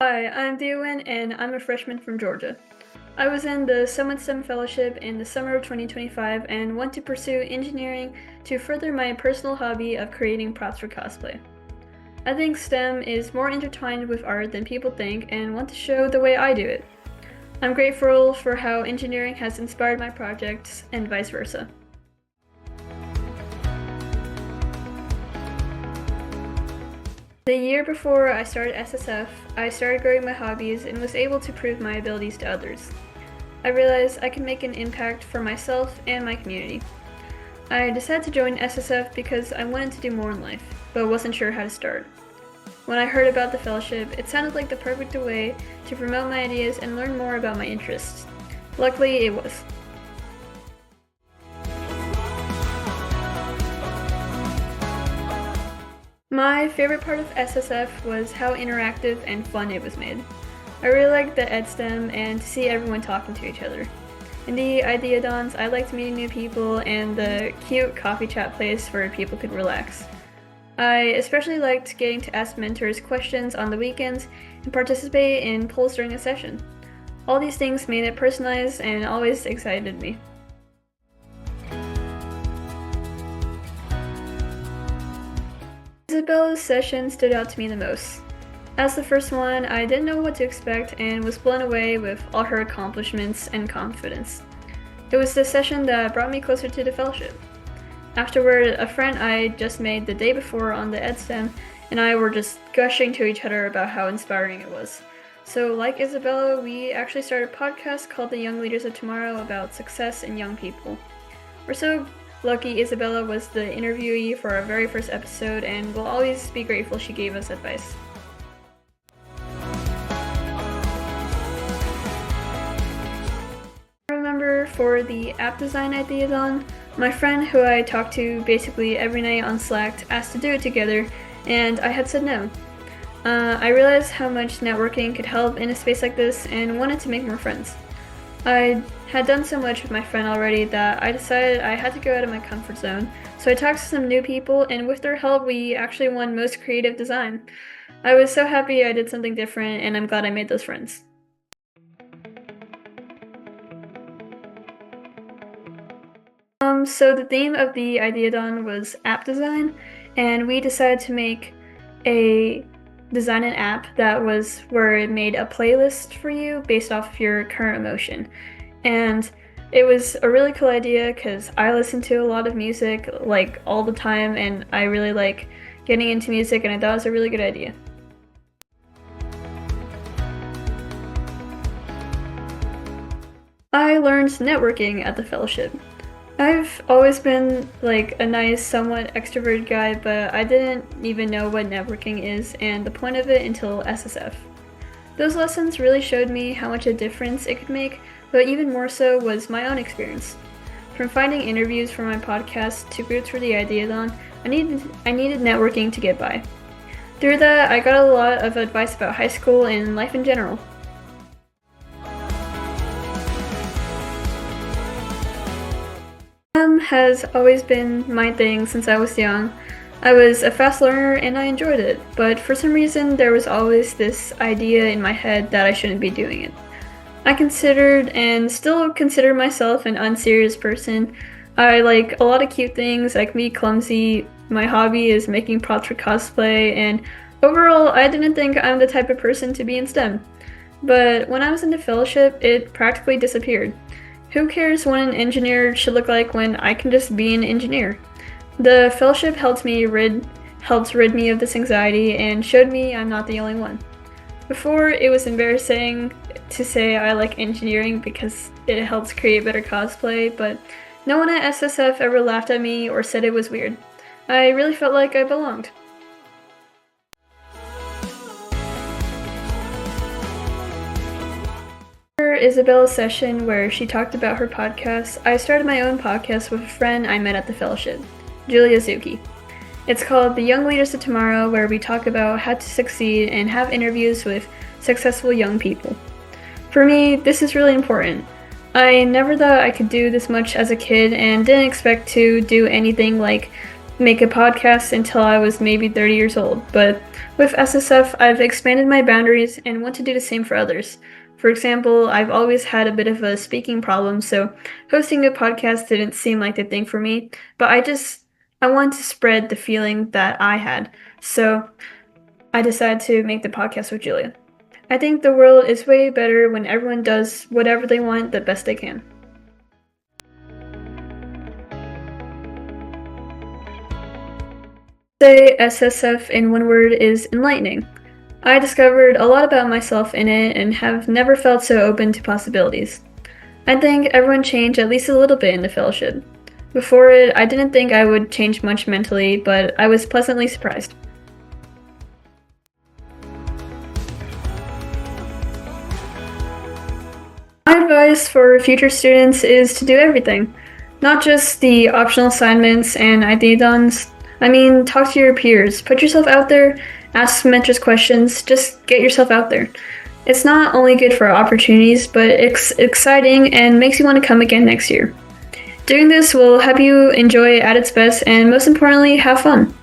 Hi, I'm Theo Nguyen, and I'm a freshman from Georgia. I was in the STEM Fellowship in the summer of 2025 and want to pursue engineering to further my personal hobby of creating props for cosplay. I think STEM is more intertwined with art than people think and want to show the way I do it. I'm grateful for how engineering has inspired my projects and vice versa. The year before I started SSF, I started growing my hobbies and was able to prove my abilities to others. I realized I could make an impact for myself and my community. I decided to join SSF because I wanted to do more in life, but wasn't sure how to start. When I heard about the fellowship, it sounded like the perfect way to promote my ideas and learn more about my interests. Luckily, it was. My favorite part of SSF was how interactive and fun it was made. I really liked the EdSTEM and to see everyone talking to each other. In the Ideadons, I liked meeting new people and the cute coffee chat place where people could relax. I especially liked getting to ask mentors questions on the weekends and participate in polls during a session. All these things made it personalized and always excited me. Isabella's session stood out to me the most. As the first one, I didn't know what to expect and was blown away with all her accomplishments and confidence. It was the session that brought me closer to the fellowship. Afterward, a friend I just made the day before on the EdSTEM and I were just gushing to each other about how inspiring it was. So like Isabella, we actually started a podcast called The Young Leaders of Tomorrow about success in young people. We're so lucky Isabella was the interviewee for our very first episode, and we'll always be grateful she gave us advice. I remember for the app design ideathon, my friend who I talked to basically every night on Slack asked to do it together, and I had said no. I realized how much networking could help in a space like this and wanted to make more friends. I had done so much with my friend already that I decided I had to go out of my comfort zone, so I talked to some new people, and with their help we actually won Most Creative Design. I was so happy I did something different, and I'm glad I made those friends. So the theme of the Ideathon was app design, and we decided to design an app that was where it made a playlist for you based off of your current emotion. And it was a really cool idea because I listen to a lot of music like all the time, and I really like getting into music, and I thought it was a really good idea. I learned networking at the fellowship. I've always been like a nice, somewhat extroverted guy, but I didn't even know what networking is and the point of it until SSF. Those lessons really showed me how much a difference it could make, but even more so was my own experience. From finding interviews for my podcast to groups for the Ideathon, I needed networking to get by. Through that, I got a lot of advice about high school and life in general. Has always been my thing since I was young. I was a fast learner and I enjoyed it, but for some reason there was always this idea in my head that I shouldn't be doing it. I considered and still consider myself an unserious person. I like a lot of cute things, I can be clumsy, my hobby is making props for cosplay, and overall I didn't think I'm the type of person to be in STEM. But when I was in the fellowship, it practically disappeared. Who cares what an engineer should look like when I can just be an engineer? The fellowship helped rid me of this anxiety and showed me I'm not the only one. Before, it was embarrassing to say I like engineering because it helps create better cosplay, but no one at SSF ever laughed at me or said it was weird. I really felt like I belonged. Isabella's session where she talked about her podcast, I started my own podcast with a friend I met at the fellowship, Julia Zuki. It's called The Young Leaders of Tomorrow, where we talk about how to succeed and have interviews with successful young people. For me, this is really important. I never thought I could do this much as a kid and didn't expect to do anything like make a podcast until I was maybe 30 years old, but with SSF, I've expanded my boundaries and want to do the same for others. For example, I've always had a bit of a speaking problem, so hosting a podcast didn't seem like the thing for me, but I want to spread the feeling that I had. So I decided to make the podcast with Julia. I think the world is way better when everyone does whatever they want the best they can. Say SSF in one word is enlightening. I discovered a lot about myself in it and have never felt so open to possibilities. I think everyone changed at least a little bit in the fellowship. Before it, I didn't think I would change much mentally, but I was pleasantly surprised. My advice for future students is to do everything, not just the optional assignments and ideathons. I mean, talk to your peers, put yourself out there, ask mentors questions, just get yourself out there. It's not only good for opportunities, but it's exciting and makes you want to come again next year. Doing this will help you enjoy it at its best and most importantly, have fun.